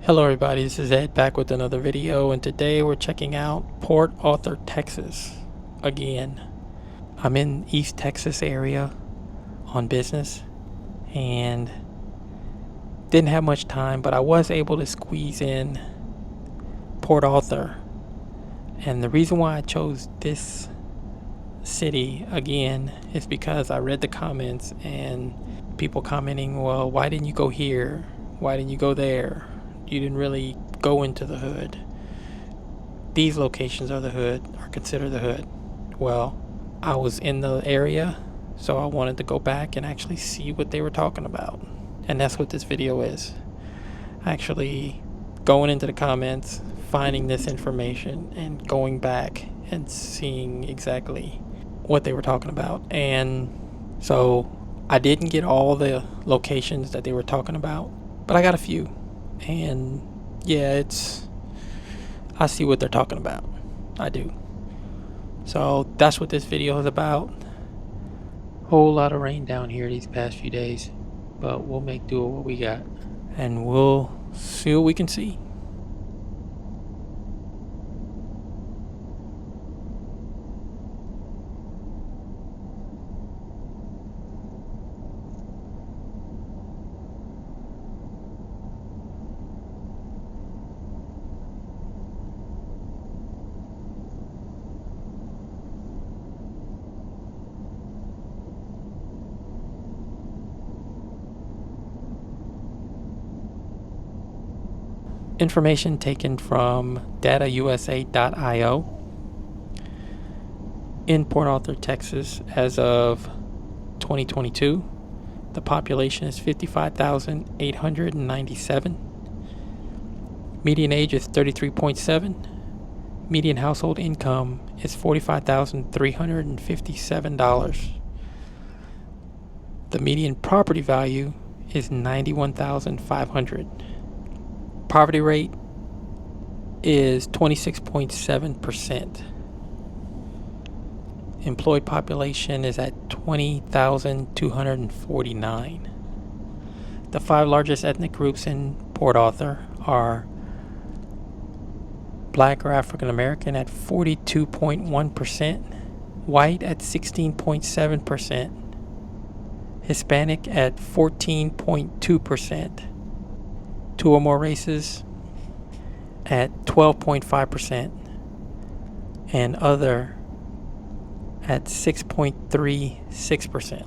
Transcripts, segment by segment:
Hello everybody, this is Ed back with another video, and today we're checking out Port Arthur, Texas again. I'm in East Texas area on business and didn't have much time, but I was able to squeeze in Port Arthur. And the reason why I chose this city again is because I read the comments and people commenting, well, why didn't you go here? Why didn't you go there? You didn't really go into the hood. These locations are the hood, are considered the hood. Well, I was in the area, so I wanted to go back and actually see what they were talking about. And that's what this video is. Actually going into the comments, finding this information, and going back and seeing exactly what they were talking about. And so I didn't get all the locations that they were talking about, but I got a few. And yeah, I see what they're talking about. I do. So that's what this video is about. Whole lot of rain down here these past few days, but we'll make do with what we got, and we'll see what we can see. Information taken from datausa.io. In Port Arthur, Texas, as of 2022, the population is 55,897. Median age is 33.7. Median household income is $45,357. The median property value is $91,500. Poverty rate is 26.7%. Employed population is at 20,249. The 5 largest ethnic groups in Port Arthur are Black or African American at 42.1%, white at 16.7%, Hispanic at 14.2%, 2 or more races at 12.5%, and other at 6.36%.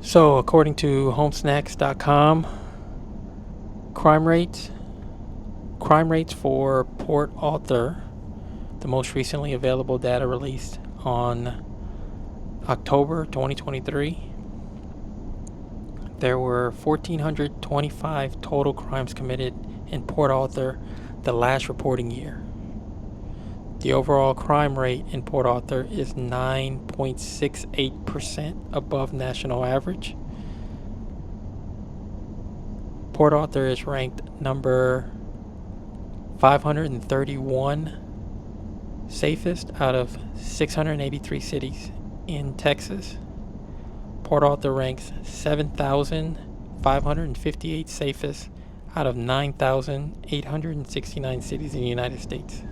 So, according to homesnacks.com, crime rates for Port Arthur, the most recently available data released on October 2023, there were 1,425 total crimes committed in Port Arthur the last reporting year. The overall crime rate in Port Arthur is 9.68% above national average. Port Arthur is ranked number 531 safest out of 683 cities in Texas. Port Arthur ranks 7,558 safest out of 9,869 cities in the United States.